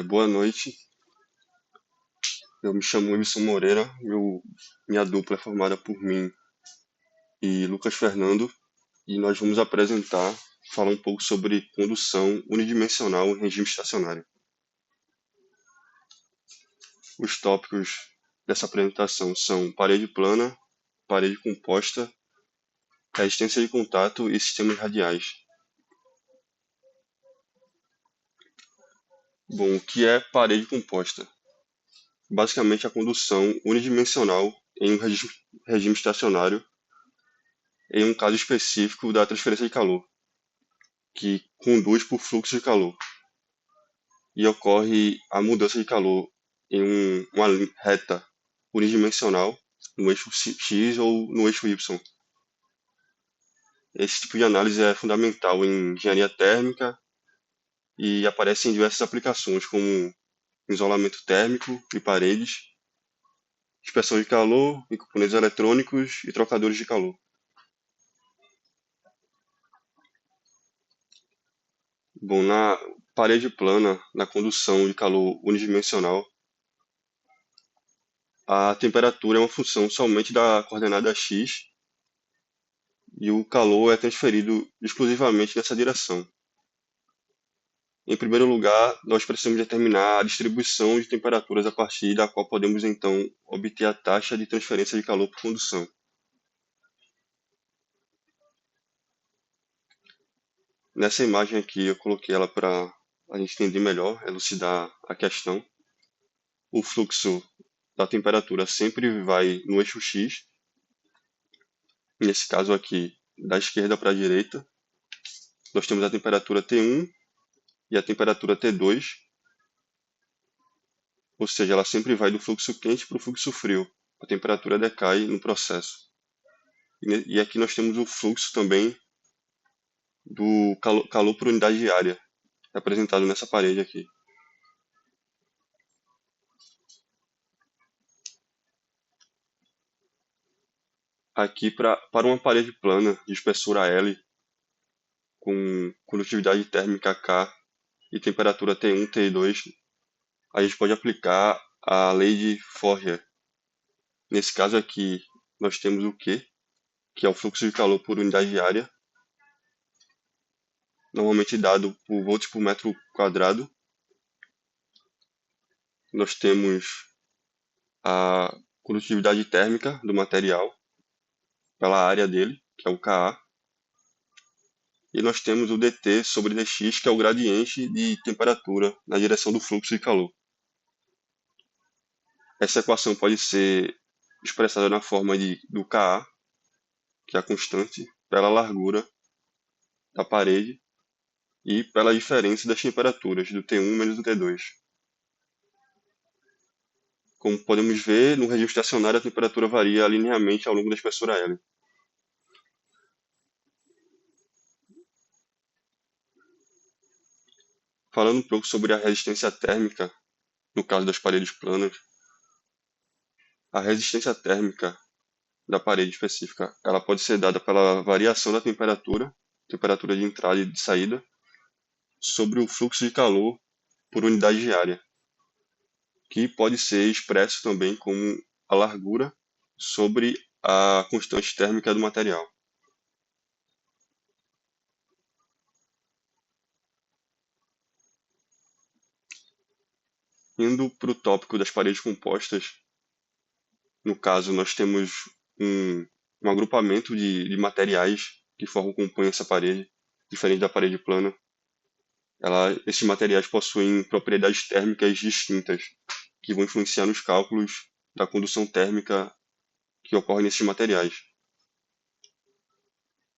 Boa noite, eu me chamo Wilson Moreira, minha dupla é formada por mim e Lucas Fernando, e nós vamos falar um pouco sobre condução unidimensional em regime estacionário. Os tópicos dessa apresentação são parede plana, parede composta, resistência de contato e sistemas radiais. Bom, o que é parede composta? Basicamente a condução unidimensional em um regime estacionário em um caso específico da transferência de calor, que conduz por fluxo de calor, e ocorre a mudança de calor em uma reta unidimensional no eixo X ou no eixo Y. Esse tipo de análise é fundamental em engenharia térmica e aparece em diversas aplicações, como isolamento térmico de paredes, dispersão de calor em componentes eletrônicos e trocadores de calor. Bom, na parede plana, na condução de calor unidimensional, a temperatura é uma função somente da coordenada x e o calor é transferido exclusivamente nessa direção. Em primeiro lugar, nós precisamos determinar a distribuição de temperaturas a partir da qual podemos então obter a taxa de transferência de calor por condução. Nessa imagem aqui eu coloquei ela para a gente entender melhor, elucidar a questão. O fluxo da temperatura sempre vai no eixo x, nesse caso aqui da esquerda para a direita. Nós temos a temperatura T1 e a temperatura T2, ou seja, ela sempre vai do fluxo quente para o fluxo frio. A temperatura decai no processo. E aqui nós temos o fluxo também do calor por unidade de área, representado nessa parede aqui. Aqui, para uma parede plana de espessura L, com condutividade térmica K e temperatura T1, T2, a gente pode aplicar a lei de Fourier. Nesse caso aqui, nós temos o Q, que é o fluxo de calor por unidade de área, normalmente dado por volts por metro quadrado. Nós temos a condutividade térmica do material pela área dele, que é o Ka, e nós temos o dt sobre dx, que é o gradiente de temperatura na direção do fluxo de calor. Essa equação pode ser expressada na forma do Ka, que é a constante, pela largura da parede e pela diferença das temperaturas do T1 menos do T2. Como podemos ver, no regime estacionário a temperatura varia linearmente ao longo da espessura L. Falando um pouco sobre a resistência térmica, no caso das paredes planas, a resistência térmica da parede específica, ela pode ser dada pela variação da temperatura de entrada e de saída, sobre o fluxo de calor por unidade de área, que pode ser expresso também como a largura sobre a constante térmica do material. Indo para o tópico das paredes compostas, no caso nós temos um agrupamento de materiais que compõem essa parede, diferente da parede plana. Esses materiais possuem propriedades térmicas distintas, que vão influenciar nos cálculos da condução térmica que ocorre nesses materiais.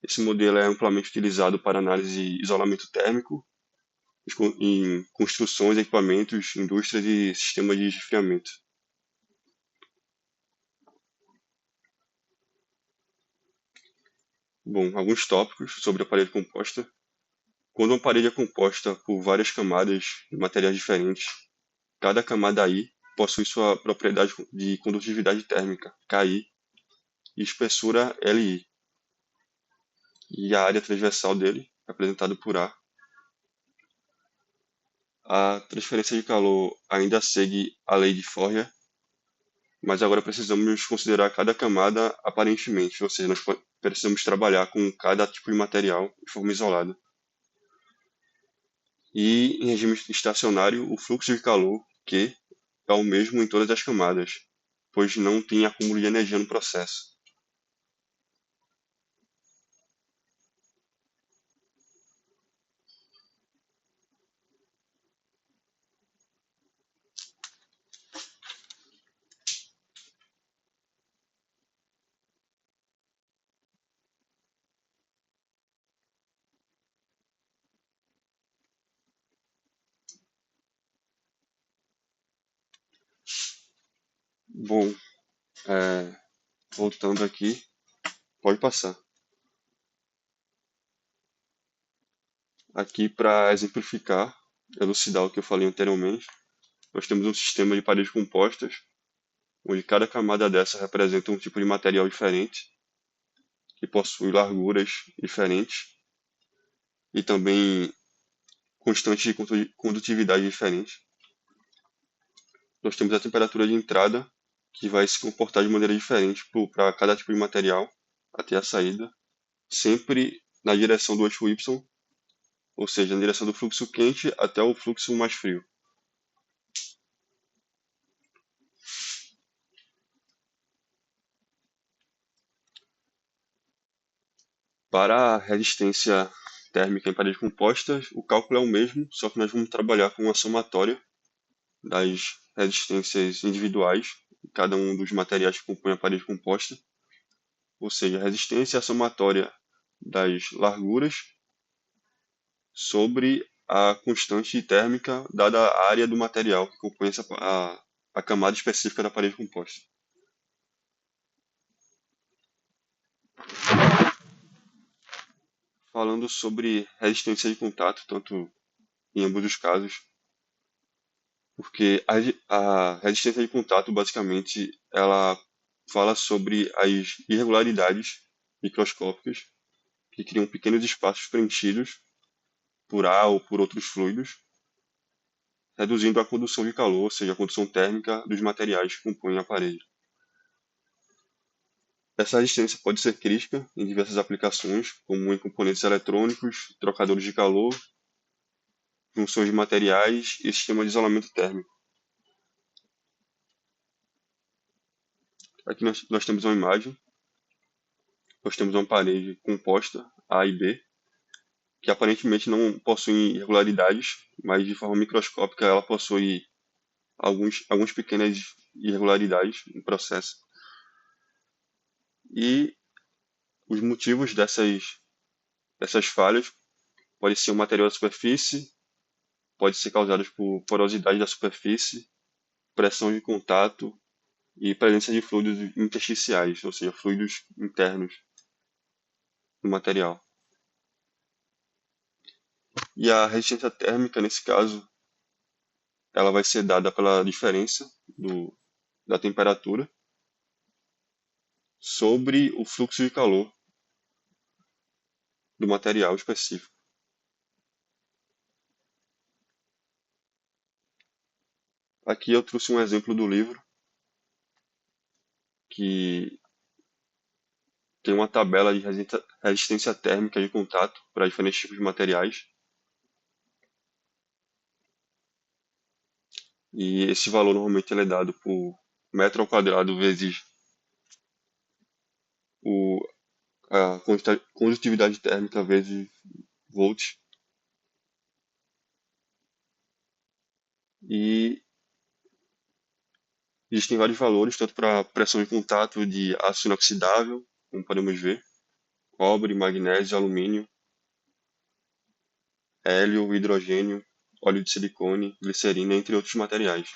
Esse modelo é amplamente utilizado para análise de isolamento térmico em construções, equipamentos, indústrias e sistemas de resfriamento. Bom, alguns tópicos sobre a parede composta. Quando uma parede é composta por várias camadas de materiais diferentes, cada camada I possui sua propriedade de condutividade térmica, KI, e espessura LI, e a área transversal dele, representada por A. A transferência de calor ainda segue a lei de Fourier, mas agora precisamos considerar cada camada aparentemente, ou seja, nós precisamos trabalhar com cada tipo de material de forma isolada. E em regime estacionário, o fluxo de calor, Q, é o mesmo em todas as camadas, pois não tem acúmulo de energia no processo. Bom, voltando aqui, pode passar. Aqui, para exemplificar, elucidar o que eu falei anteriormente, nós temos um sistema de paredes compostas, onde cada camada dessa representa um tipo de material diferente, que possui larguras diferentes e também constantes de condutividade diferentes. Nós temos a temperatura de entrada, que vai se comportar de maneira diferente para cada tipo de material até a saída, sempre na direção do eixo Y, ou seja, na direção do fluxo quente até o fluxo mais frio. Para a resistência térmica em paredes compostas, o cálculo é o mesmo, só que nós vamos trabalhar com a somatória das resistências individuais de cada um dos materiais que compõem a parede composta, ou seja, a resistência é a somatória das larguras sobre a constante térmica dada a área do material que compõe a camada específica da parede composta. Falando sobre resistência de contato, tanto em ambos os casos, porque a resistência de contato, basicamente, ela fala sobre as irregularidades microscópicas que criam pequenos espaços preenchidos por ar ou por outros fluidos, reduzindo a condução de calor, ou seja, a condução térmica dos materiais que compõem a parede. Essa resistência pode ser crítica em diversas aplicações, como em componentes eletrônicos, trocadores de calor, junções de materiais e sistemas de isolamento térmico. Aqui nós temos uma imagem, nós temos uma parede composta, A e B, que aparentemente não possui irregularidades, mas de forma microscópica ela possui algumas pequenas irregularidades no processo. E os motivos dessas falhas podem ser o material da superfície, pode ser causados por porosidade da superfície, pressão de contato e presença de fluidos intersticiais, ou seja, fluidos internos no material. E a resistência térmica, nesse caso, ela vai ser dada pela diferença da temperatura sobre o fluxo de calor do material específico. Aqui eu trouxe um exemplo do livro que tem uma tabela de resistência térmica de contato para diferentes tipos de materiais. E esse valor normalmente ele é dado por metro ao quadrado vezes o, a condutividade térmica vezes volts. E existem vários valores, tanto para pressão de contato de aço inoxidável, como podemos ver, cobre, magnésio, alumínio, hélio, hidrogênio, óleo de silicone, glicerina, entre outros materiais.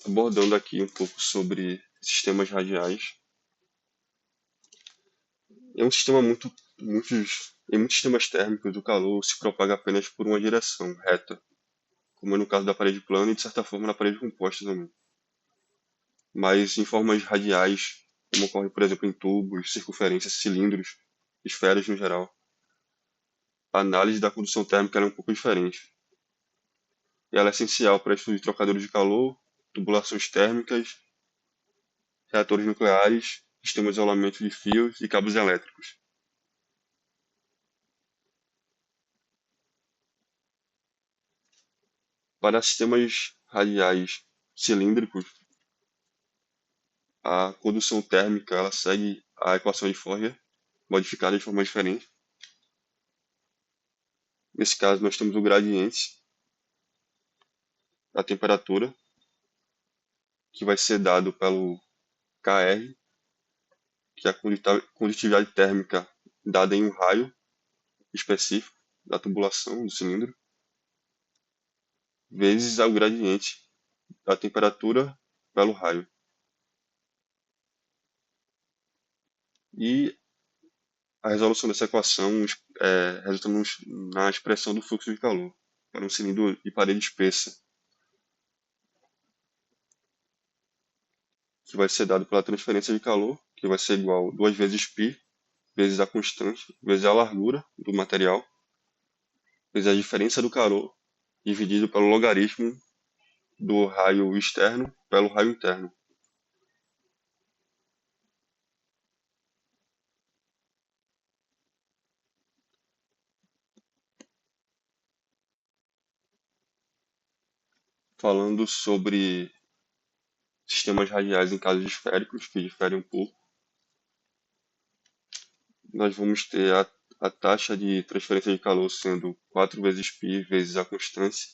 Abordando aqui um pouco sobre sistemas radiais. É um sistema em muitos sistemas térmicos, o calor se propaga apenas por uma direção reta, como é no caso da parede plana e de certa forma na parede composta também. Mas em formas radiais, como ocorre, por exemplo, em tubos, circunferências, cilindros, esferas no geral. A análise da condução térmica ela é um pouco diferente. E ela é essencial para estudo de trocadores de calor, tubulações térmicas, reatores nucleares, sistemas de isolamento de fios e cabos elétricos. Para sistemas radiais cilíndricos, a condução térmica ela segue a equação de Fourier, modificada de forma diferente. Nesse caso, nós temos o gradiente da temperatura, que vai ser dado pelo Kr, que é a condutividade térmica dada em um raio específico da tubulação do cilindro, vezes o gradiente da temperatura pelo raio. E a resolução dessa equação resulta na expressão do fluxo de calor para um cilindro de parede espessa, que vai ser dado pela transferência de calor, que vai ser igual a 2 vezes π, vezes a constante, vezes a largura do material, vezes a diferença do calor, dividido pelo logaritmo do raio externo pelo raio interno. Falando sobre sistemas radiais em casos esféricos, que diferem um pouco, nós vamos ter a taxa de transferência de calor sendo 4 vezes π vezes a constância,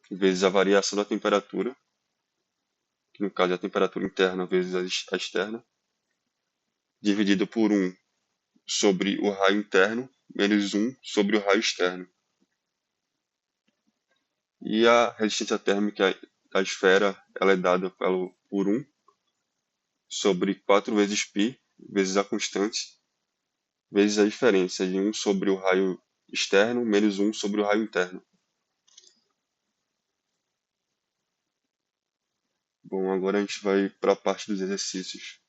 vezes a variação da temperatura, que no caso é a temperatura interna vezes a externa, dividido por 1 sobre o raio interno, menos 1 sobre o raio externo. E a resistência térmica da esfera ela é dada por 1 sobre 4 vezes π vezes a constante, vezes a diferença de 1 sobre o raio externo menos 1 sobre o raio interno. Bom, agora a gente vai para a parte dos exercícios.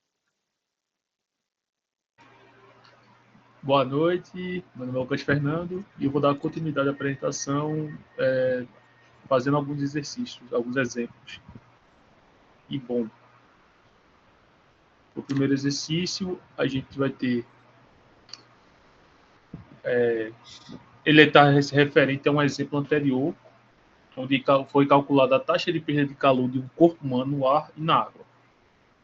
Boa noite, meu nome é Lucas Fernando e eu vou dar continuidade à apresentação fazendo alguns exercícios, alguns exemplos. E bom, o primeiro exercício a gente vai ter, ele está referente a um exemplo anterior, onde foi calculada a taxa de perda de calor de um corpo humano no ar e na água.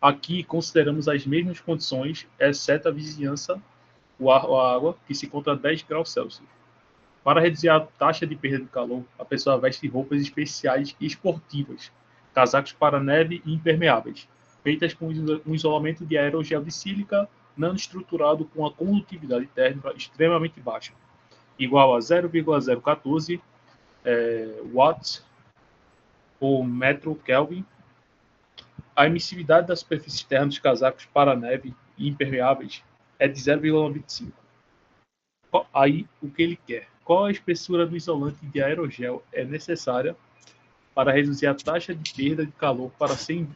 Aqui consideramos as mesmas condições, exceto a vizinhança, o ar ou a água, que se encontra a 10 graus Celsius. Para reduzir a taxa de perda de calor, a pessoa veste roupas especiais e esportivas, casacos para neve e impermeáveis, feitas com um isolamento de aerogel de sílica nanoestruturado com a condutividade térmica extremamente baixa, igual a 0,014 watts por metro Kelvin. A emissividade da superfície externa dos casacos para neve e impermeáveis é de 0,95. Aí, o que ele quer? Qual a espessura do isolante de aerogel é necessária para reduzir a taxa de perda de calor para 100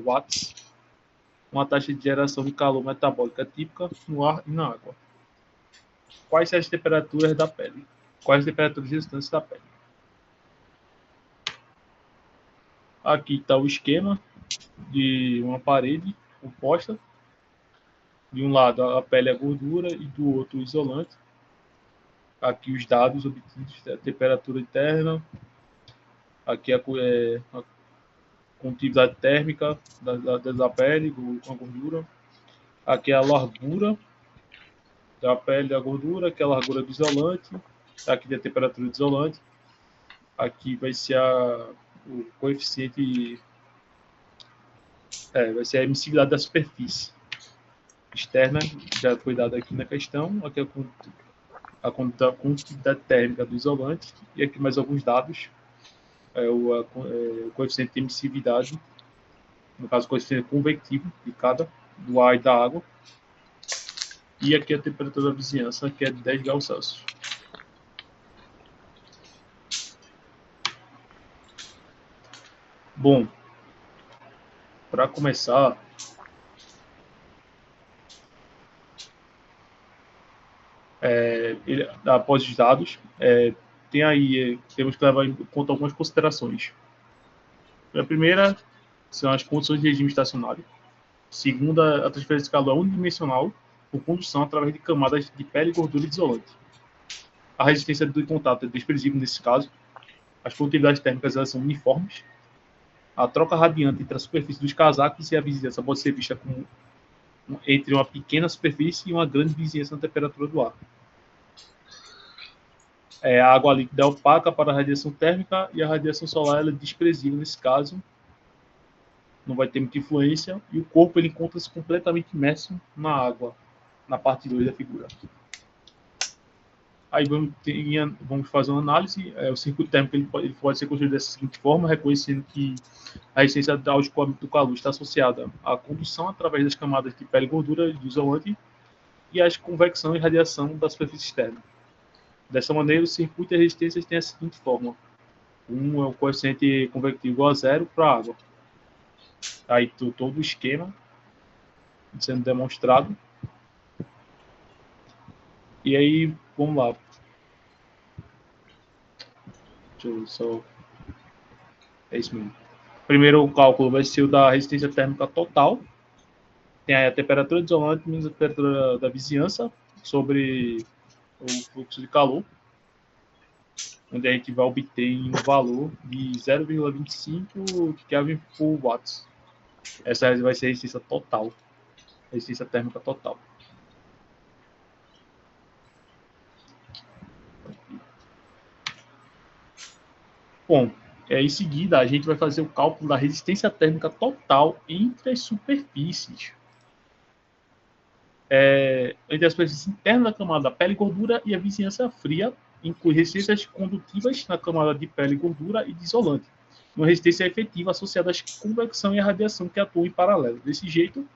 watts, uma taxa de geração de calor metabólica típica no ar e na água? Quais são as temperaturas da pele? Quais as temperaturas restantes da pele? Aqui está o esquema de uma parede composta. De um lado a pele é gordura e do outro o isolante. Aqui os dados obtidos, a temperatura interna, aqui a condutividade térmica da pele com a gordura. Aqui é a largura da pele da gordura, aqui é a largura do isolante. Aqui tem a temperatura do isolante. Aqui vai ser o coeficiente, vai ser a emissividade da superfície externa, já foi dado aqui na questão. Aqui é a condutividade térmica do isolante. E aqui mais alguns dados. O coeficiente de emissividade, no caso o coeficiente convectivo de cada, do ar e da água. E aqui a temperatura da vizinhança, que é de 10 graus Celsius. Bom, Para começar, após os dados, temos que levar em conta algumas considerações. A primeira são as condições de regime estacionário. Segunda, a transferência de calor é unidimensional por condução através de camadas de pele, gordura e isolante. A resistência do contato é desprezível nesse caso. As condutividades térmicas elas são uniformes. A troca radiante entre a superfície dos casacos e a vizinhança pode ser vista como entre uma pequena superfície e uma grande vizinhança na temperatura do ar. A água líquida é opaca para a radiação térmica e a radiação solar ela é desprezível nesse caso. Não vai ter muita influência. E o corpo ele encontra-se completamente imerso na água, na parte 2 da figura. Aí vamos fazer uma análise. O circuito térmico ele pode ser construído dessa seguinte forma, reconhecendo que a resistência ao escoamento do calor está associada à condução através das camadas de pele, gordura e do isolante e à convecção e radiação da superfície externa. Dessa maneira, o circuito de resistências tem a seguinte forma. Um é o coeficiente convectivo igual a zero para a água. Aí todo o esquema sendo demonstrado. E aí, vamos lá. Deixa eu só... É isso mesmo. Primeiro o cálculo vai ser o da resistência térmica total. Tem aí a temperatura de isolante menos a temperatura da vizinhança sobre o fluxo de calor, onde a gente vai obter um valor de 0,25 Kelvin por watts. Essa vai ser a resistência total, resistência térmica total. Bom, em seguida a gente vai fazer o cálculo da resistência térmica total entre as superfícies. Entre as superfícies internas da camada da pele e gordura e a vizinhança fria, inclui resistências condutivas na camada de pele, gordura e de isolante. Uma resistência efetiva associada à convecção e à radiação que atuam em paralelo. Desse jeito,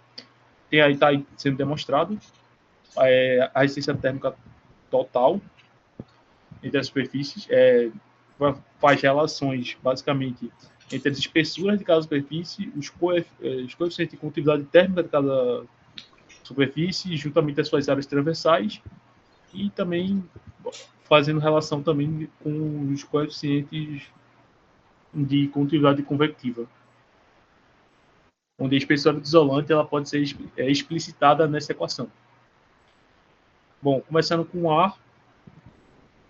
está aí sendo demonstrado a resistência térmica total entre as superfícies, faz relações, basicamente, entre as espessuras de cada superfície, os coeficientes de condutividade térmica de cada superfície, juntamente as suas áreas transversais, e também fazendo relação também com os coeficientes de condutividade convectiva, onde a espessura do isolante ela pode ser explicitada nessa equação. Bom, começando com o ar,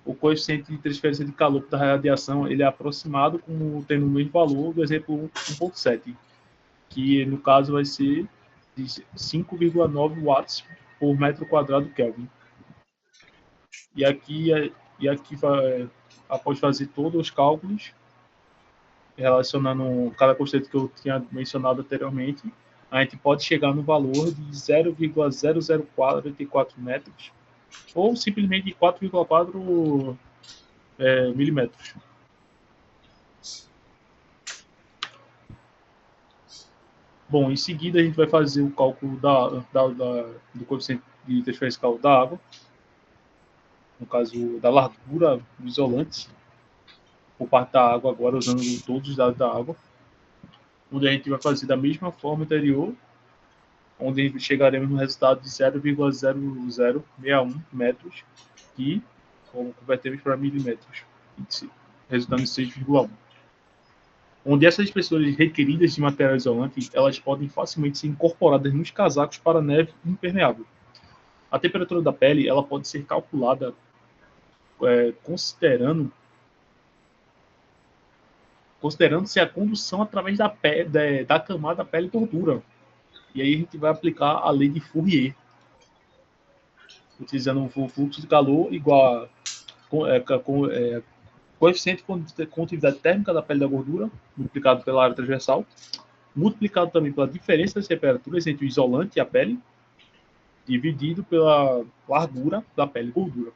o coeficiente de transferência de calor da radiação ele é aproximado como tendo o mesmo valor do exemplo 1.7, que no caso vai ser de 5,9 watts por metro quadrado Kelvin. E aqui após fazer todos os cálculos, relacionando cada conceito que eu tinha mencionado anteriormente, a gente pode chegar no valor de 0,0044 metros, ou simplesmente 4,4 milímetros. Bom, em seguida a gente vai fazer o cálculo do coeficiente de transferência de calor da água, no caso da largura do isolante, por parte da água agora, usando todos os dados da água, onde a gente vai fazer da mesma forma anterior, onde chegaremos no resultado de 0,0061 metros, que convertemos para milímetros, resultando em 6,1. Onde essas espessuras requeridas de material isolante, elas podem facilmente ser incorporadas nos casacos para neve impermeável. A temperatura da pele ela pode ser calculada considerando-se a condução através da camada pele e gordura. E aí a gente vai aplicar a lei de Fourier, utilizando o fluxo de calor igual a coeficiente de condutividade térmica da pele e da gordura, multiplicado pela área transversal, multiplicado também pela diferença das temperaturas entre o isolante e a pele, dividido pela largura da pele e gordura.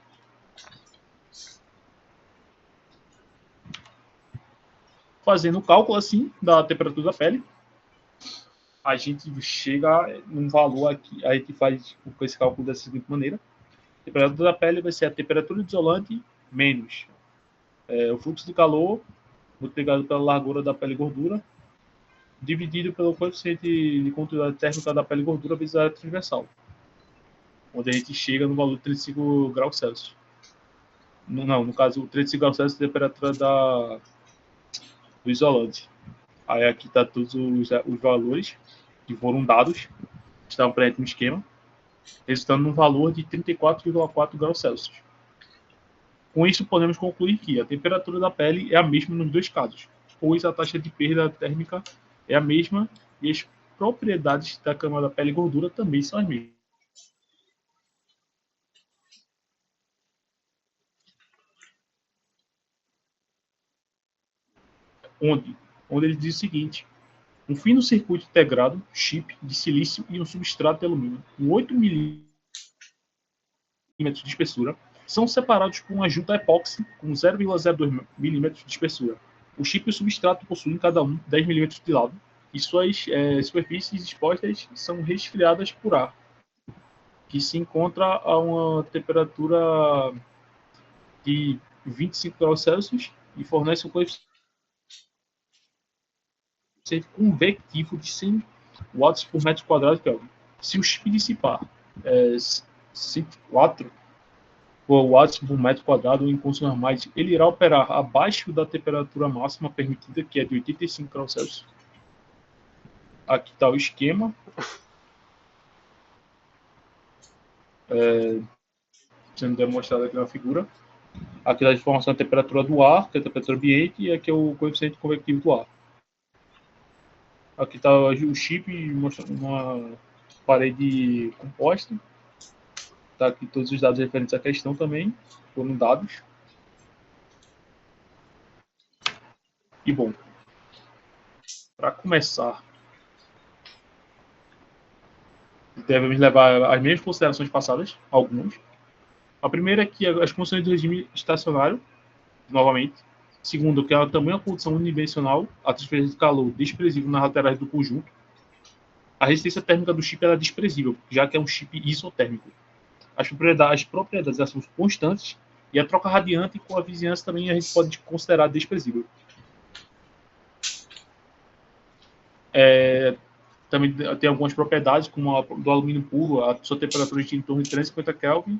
Fazendo o cálculo assim da temperatura da pele, a gente chega num valor aqui, a gente faz esse cálculo dessa seguinte maneira. A temperatura da pele vai ser a temperatura do isolante menos o fluxo de calor multiplicado pela largura da pele e gordura, dividido pelo coeficiente de continuidade térmica da pele e gordura vezes a área transversal, onde a gente chega no valor de 35 graus Celsius. Não, no caso, 35 graus Celsius é a temperatura do isolante. Aí aqui está todos os valores que foram dados, estavam presentes no esquema, resultando num valor de 34,4 graus Celsius. Com isso, podemos concluir que a temperatura da pele é a mesma nos dois casos, pois a taxa de perda térmica é a mesma e as propriedades da camada da pele e gordura também são as mesmas. Onde ele diz o seguinte: um fino circuito integrado, chip de silício e um substrato de alumínio, com 8 milímetros de espessura, são separados por uma junta epóxi com 0,02 milímetros de espessura. O chip e o substrato possuem cada um 10 milímetros de lado e suas superfícies expostas são resfriadas por ar, que se encontra a uma temperatura de 25 graus Celsius e fornece um coeficiente convectivo de 100 watts por metro quadrado Kelvin. Se o chip dissipar 104 watts por metro quadrado em condições normais, ele irá operar abaixo da temperatura máxima permitida, que é de 85 graus Celsius. Aqui está o esquema. Sendo demonstrado aqui na figura. Aqui dá a informação da temperatura do ar, que é a temperatura ambiente, e aqui é o coeficiente convectivo do ar. Aqui está o chip mostrando uma parede composta. Está aqui todos os dados referentes à questão também, foram dados. E bom, para começar, devemos levar as mesmas considerações passadas, algumas. A primeira é que as condições do regime estacionário, novamente. Segundo, que ela também é uma condição unidimensional, a transferência de calor desprezível nas laterais do conjunto. A resistência térmica do chip é desprezível, já que é um chip isotérmico. As propriedades são constantes e a troca radiante com a vizinhança também a gente pode considerar desprezível. Também tem algumas propriedades, como a do alumínio puro, a sua temperatura de em torno de 350 Kelvin,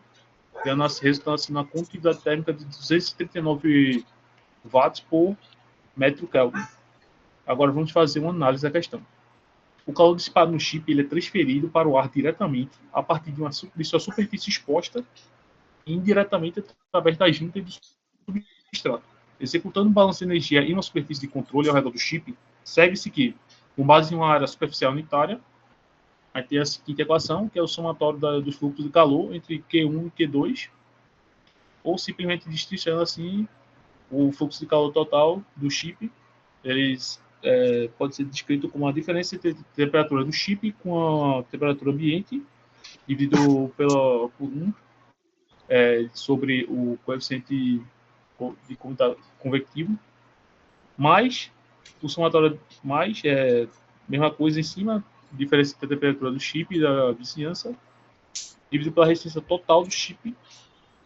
resultando na condutividade térmica de 239 watts por metro Kelvin. Agora vamos fazer uma análise da questão. O calor dissipado no chip ele é transferido para o ar diretamente a partir de sua superfície exposta e indiretamente através da junta e do substrato. Executando um balanço de energia em uma superfície de controle ao redor do chip, segue-se que, com base em uma área superficial unitária, vai ter a seguinte equação, que é o somatório dos fluxos de calor entre Q1 e Q2, ou simplesmente destrinchando assim o fluxo de calor total do chip. Eles pode ser descrito como a diferença entre a temperatura do chip com a temperatura ambiente, dividido por 1 sobre o coeficiente de convectivo, mais o somatório mais mesma coisa em cima, diferença entre a temperatura do chip e da vizinhança, dividido pela resistência total do chip,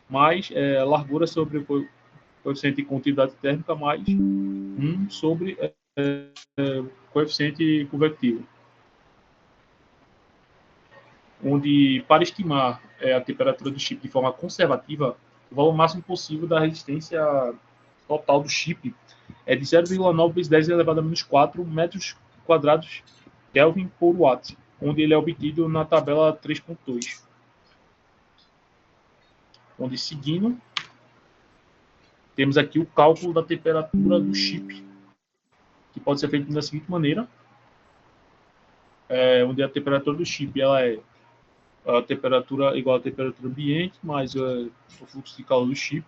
mais a largura sobre o coeficiente de continuidade térmica, mais 1 sobre coeficiente convectivo. Onde, para estimar a temperatura do chip de forma conservativa, o valor máximo possível da resistência total do chip é de 0,9 vezes 10 elevado a menos 4 metros quadrados Kelvin por watt, onde ele é obtido na tabela 3.2. Onde, seguindo, temos aqui o cálculo da temperatura do chip, que pode ser feito da seguinte maneira, onde a temperatura do chip ela é a temperatura igual à temperatura ambiente, mais o fluxo de calor do chip,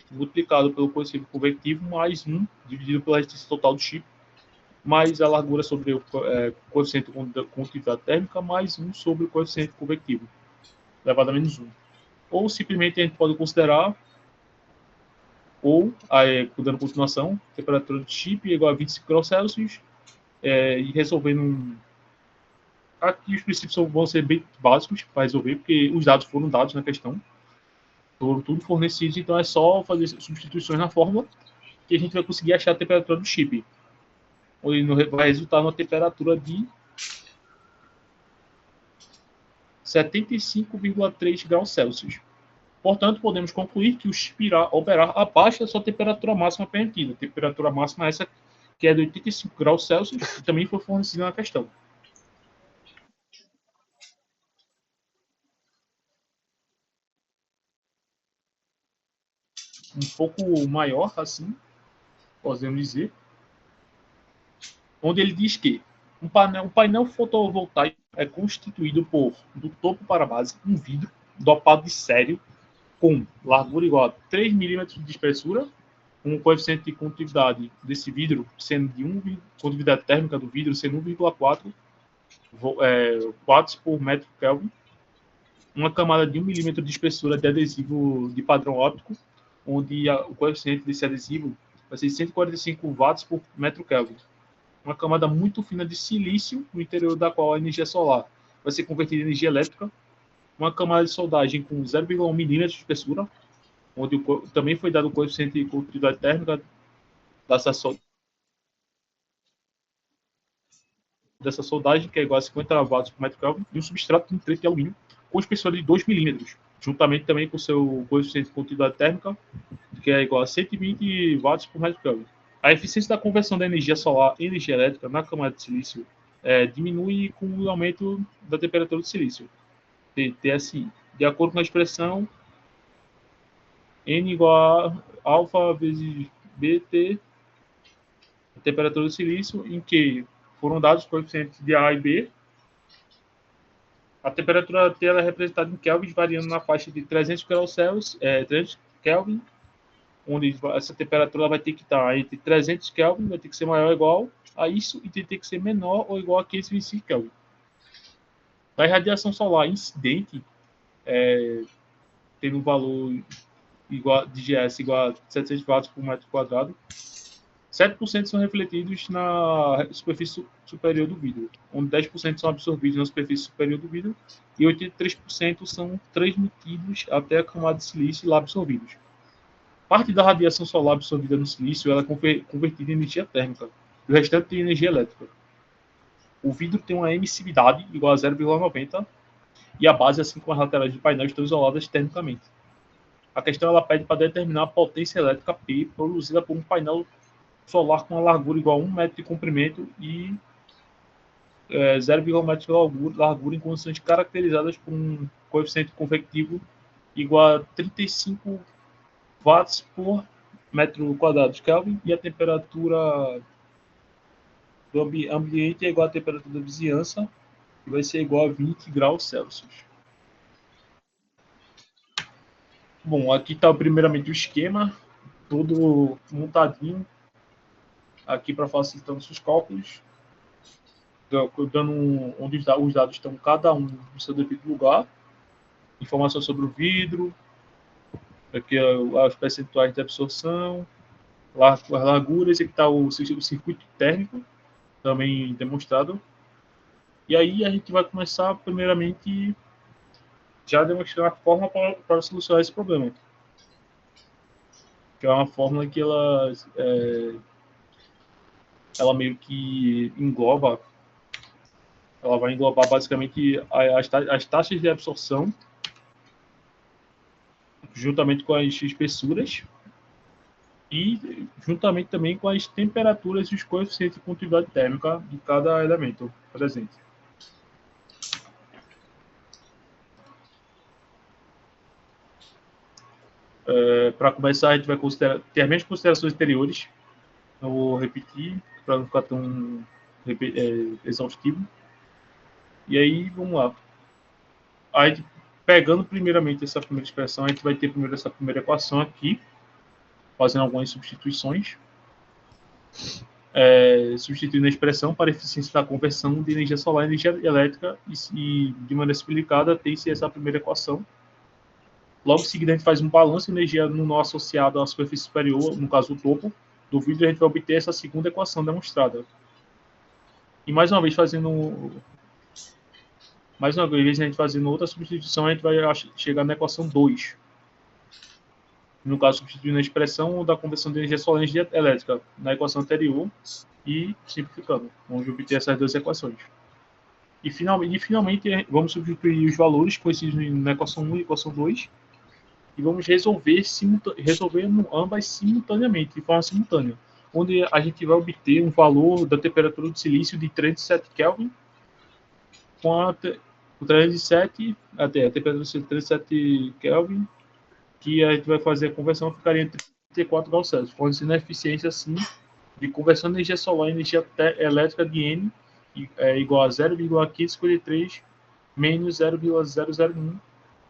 multiplicado pelo coeficiente convectivo, mais 1, dividido pela resistência total do chip, mais a largura sobre o coeficiente de condutividade térmica, mais 1 sobre o coeficiente convectivo, elevado a menos 1. Ou simplesmente a gente pode considerar, dando continuação, temperatura do chip é igual a 25 graus Celsius, e resolvendo aqui os princípios vão ser bem básicos para resolver, porque os dados foram dados na questão, foram tudo fornecidos, então é só fazer substituições na fórmula que a gente vai conseguir achar a temperatura do chip. onde vai resultar numa temperatura de 75,3 graus Celsius. Portanto, podemos concluir que o chip irá operar abaixo da sua temperatura máxima permitida. A temperatura máxima é essa, que é de 85 graus Celsius, e também foi fornecida na questão. Um pouco maior, assim, podemos dizer, onde ele diz que um painel fotovoltaico é constituído por, do topo para a base, um vidro dopado de sério com largura igual a 3 milímetros de espessura, um coeficiente de condutividade desse vidro sendo de 1, condutividade térmica do vidro sendo 1,4 watts por metro Kelvin, uma camada de 1 milímetro de espessura de adesivo de padrão óptico, onde o coeficiente desse adesivo vai ser 145 watts por metro Kelvin. Uma camada muito fina de silício, no interior da qual a energia solar vai ser convertida em energia elétrica. Uma camada de soldagem com 0,1 milímetro de espessura, onde também foi dado o coeficiente de condutividade térmica dessa soldagem, que é igual a 50 watts por metro Kelvin, e um substrato de nitrito de alumínio com espessura de 2 milímetros, juntamente também com o seu coeficiente de condutividade térmica, que é igual a 120 watts por metro Kelvin. A eficiência da conversão da energia solar em energia elétrica na camada de silício diminui com o aumento da temperatura do silício, TSI, de acordo com a expressão N igual a alfa vezes BT, a temperatura do silício, em que foram dados os coeficientes de A e B. A temperatura T é representada em Kelvin, variando na faixa de 300 graus Celsius, 300 Kelvin, onde essa temperatura vai ter que estar entre 300 Kelvin, vai ter que ser maior ou igual a isso, e tem que ser menor ou igual a 525 Kelvin. A irradiação solar incidente, tendo um valor igual, de GS igual a 700 watts por metro quadrado, 7% são refletidos na superfície superior do vidro, onde 10% são absorvidos na superfície superior do vidro e 83% são transmitidos até a camada de silício lá absorvidos. Parte da radiação solar absorvida no silício ela é convertida em energia térmica, e o restante em energia elétrica. O vidro tem uma emissividade igual a 0,90 e a base, assim como as laterais do painel, estão isoladas termicamente. A questão ela pede para determinar a potência elétrica P produzida por um painel solar com uma largura igual a 1 metro de comprimento e 0,1 metro de largura em condições caracterizadas por um coeficiente convectivo igual a 35 watts por metro quadrado de Kelvin, e a temperatura do ambiente é igual à temperatura da vizinhança, que vai ser igual a 20 graus Celsius. Bom, aqui está primeiramente o esquema, todo montadinho, aqui para facilitar os cálculos, dando onde os dados estão cada um no seu devido lugar, informação sobre o vidro, aqui as percentuais de absorção, as larguras, aqui está o circuito térmico, também demonstrado. E aí a gente vai começar, primeiramente, já demonstrando a fórmula para solucionar esse problema. Que é uma fórmula que ela meio que engloba, ela vai englobar basicamente as taxas de absorção, juntamente com as espessuras, e juntamente também com as temperaturas e os coeficientes de condutividade térmica de cada elemento presente. Para começar, a gente vai ter as mesmas considerações anteriores. Não vou repetir para não ficar tão exaustivo. E aí, vamos lá. A gente, pegando primeiramente essa primeira expressão, a gente vai ter primeiro essa primeira equação aqui, fazendo algumas substituições. Substituindo a expressão para a eficiência da conversão de energia solar em energia elétrica, e de maneira simplificada, tem-se essa primeira equação. Logo em seguida, a gente faz um balanço de energia no nó associado à superfície superior, no caso o topo do vidro, a gente vai obter essa segunda equação demonstrada. E mais uma vez, a gente fazendo outra substituição, a gente vai chegar na equação 2. no caso, substituindo a expressão da conversão de energia solar em energia elétrica na equação anterior e simplificando. Vamos obter essas duas equações. E finalmente vamos substituir os valores conhecidos na equação 1 e equação 2 e vamos resolver ambas simultaneamente, de forma simultânea, onde a gente vai obter um valor da temperatura do silício de 37 Kelvin com o 307 até a temperatura de 37 Kelvin, que a gente vai fazer a conversão, ficaria em 34 graus Celsius, fornecendo a eficiência assim de conversão de energia solar em energia elétrica de N igual a 0,553 menos 0,001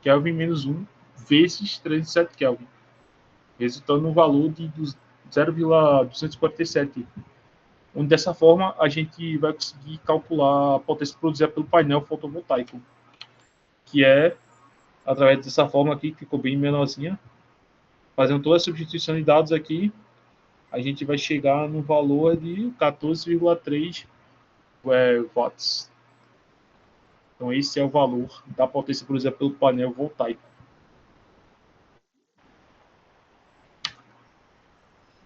Kelvin menos 1 vezes 37 Kelvin, resultando no valor de 0,247, onde dessa forma a gente vai conseguir calcular a potência produzida pelo painel fotovoltaico, que é através dessa forma aqui, que ficou bem menorzinha, fazendo toda a substituição de dados aqui, a gente vai chegar no valor de 14,3 watts. Então esse é o valor da potência produzida pelo painel voltaico.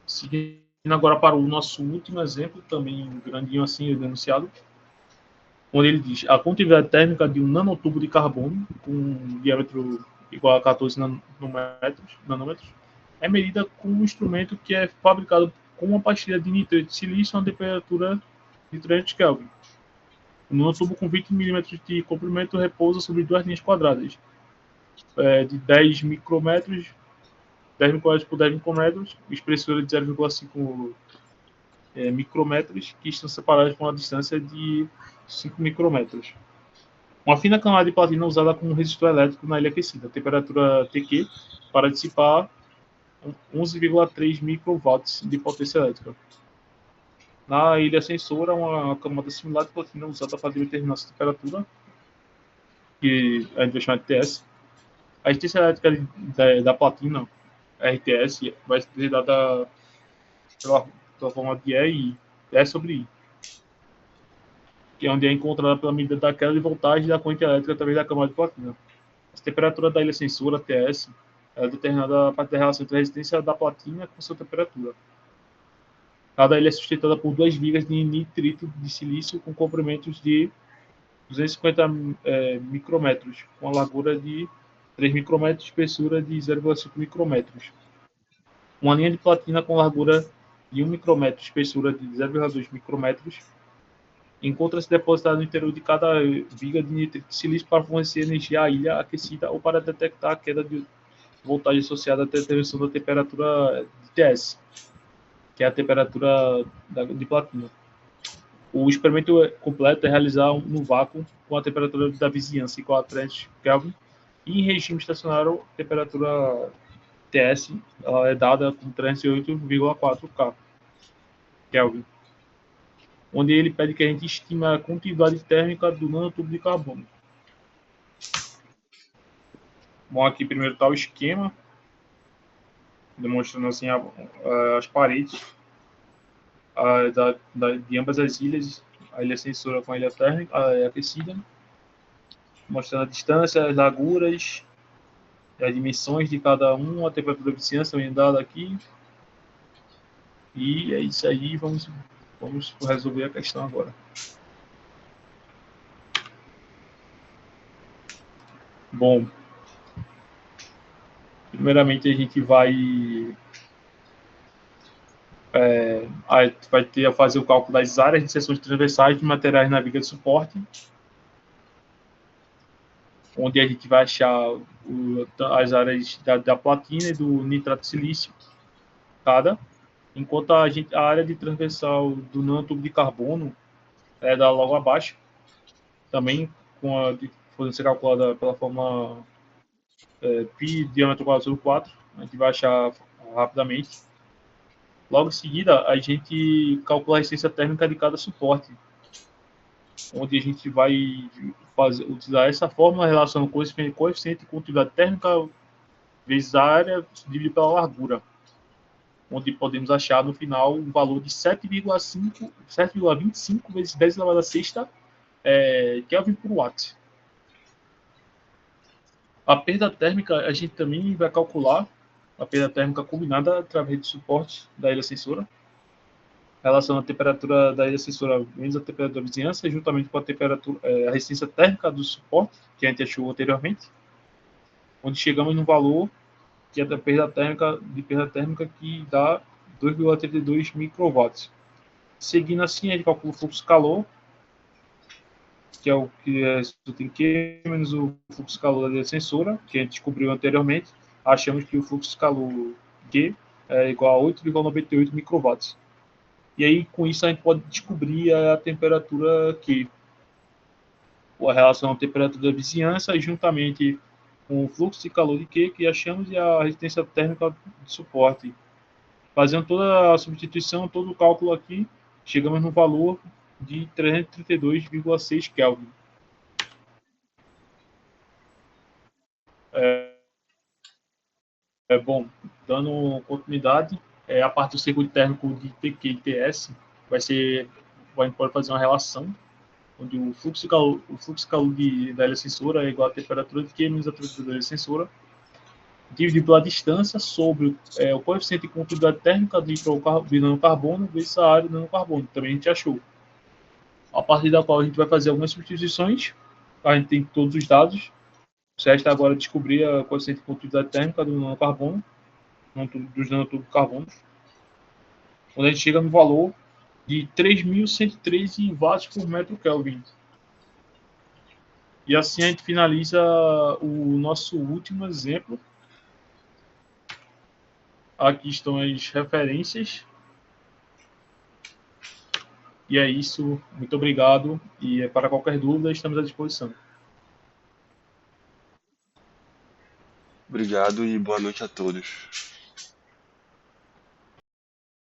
Seguindo agora para o nosso último exemplo, também grandinho assim, denunciado, onde ele diz: a condutividade térmica de um nanotubo de carbono com um diâmetro igual a 14 nanômetros é medida com um instrumento que é fabricado com uma pastilha de nitrito de silício a uma temperatura de 300 Kelvin. O nanotubo com 20 milímetros de comprimento repousa sobre duas linhas quadradas de 10 micrômetros por 10 micrômetros, espessura de 0,5 micrômetros, que estão separadas por uma distância de 5 micrômetros. Uma fina camada de platina usada como resistor elétrico na ilha aquecida, temperatura TQ, para dissipar 11,3 microwatts de potência elétrica. Na ilha sensora, uma camada similar de platina usada para determinar essa temperatura, que a gente vai chamar de TS. A resistência elétrica da platina, RTS, vai ser dada pela forma de E sobre I, que é onde é encontrada pela medida da queda de voltagem da corrente elétrica através da camada de platina. A temperatura da ilha sensora, TS, é determinada a partir da relação entre a resistência da platina com sua temperatura. Cada ilha é sustentada por duas vigas de nitrito de silício com comprimentos de 250 micrômetros, com a largura de 3 micrômetros e espessura de 0,5 micrômetros. Uma linha de platina com largura de 1 micrômetro e espessura de 0,2 micrômetros encontra-se depositada no interior de cada viga de nitrito de silício para fornecer energia à ilha aquecida ou para detectar a queda de voltagem associada à determinação da temperatura de TS, que é a temperatura de platina. O experimento completo é realizar no vácuo com a temperatura da vizinhança igual a 300 Kelvin e em regime estacionário a temperatura TS ela é dada com 308,4 Kelvin, onde ele pede que a gente estime a condutividade térmica do nanotubo de carbono. Bom, aqui primeiro está o esquema, demonstrando assim as paredes de ambas as ilhas, a ilha sensora com a ilha térmica, a ilha aquecida, mostrando a distância, as larguras, as dimensões de cada um, a temperatura de vizinhança também dada aqui. E é isso aí, vamos resolver a questão agora. Bom, primeiramente a gente vai ter a fazer o cálculo das áreas de seções transversais de materiais na viga de suporte, onde a gente vai achar as áreas da platina e do nitrato de silício, enquanto a área de transversal do nanotubo de carbono é da logo abaixo, também podendo ser calculada pela forma π diâmetro quadrado sobre 4, a gente vai achar rapidamente. Logo em seguida, a gente calcula a resistência térmica de cada suporte, onde a gente vai utilizar essa fórmula relacionando o coeficiente de condutividade térmica vezes a área dividido pela largura, onde podemos achar no final um valor de 7,25 vezes 10 elevado a sexta Kelvin por watt. A perda térmica a gente também vai calcular a perda térmica combinada através do suporte da ilha sensora, relação à temperatura da ilha sensora menos a temperatura da vizinhança, juntamente com a temperatura, a resistência térmica do suporte, que a gente achou anteriormente, onde chegamos no valor que é da perda térmica que dá 2,32 microwatts. Seguindo assim, a gente calcula o fluxo calor, que é o que é tem Q menos o fluxo calor da sensora, que a gente descobriu anteriormente. Achamos que o fluxo calor Q é igual a 8,98 microwatts. E aí, com isso, a gente pode descobrir a temperatura Q, a relação à temperatura da vizinhança, juntamente com o fluxo de calor de Q que achamos e a resistência térmica de suporte. Fazendo toda a substituição, todo o cálculo aqui, chegamos no valor de 332,6 Kelvin. Bom, dando continuidade, a parte do circuito térmico de TQ e TS a gente pode fazer uma relação onde o fluxo de calor da ilha sensora é igual à temperatura de Q menos a temperatura da ilha sensora, dividido pela distância sobre o coeficiente de condutividade térmica de nanocarbono vezes a área de nanocarbono, também a gente achou. A partir da qual a gente vai fazer algumas substituições, a gente tem todos os dados, o resta agora descobrir a coeficiente de condutividade térmica do nanocarbono, dos nanocarbonos, onde a gente chega no valor de 3.113 watts por metro Kelvin. E assim a gente finaliza o nosso último exemplo. Aqui estão as referências. E é isso. Muito obrigado. E para qualquer dúvida, estamos à disposição. Obrigado e boa noite a todos.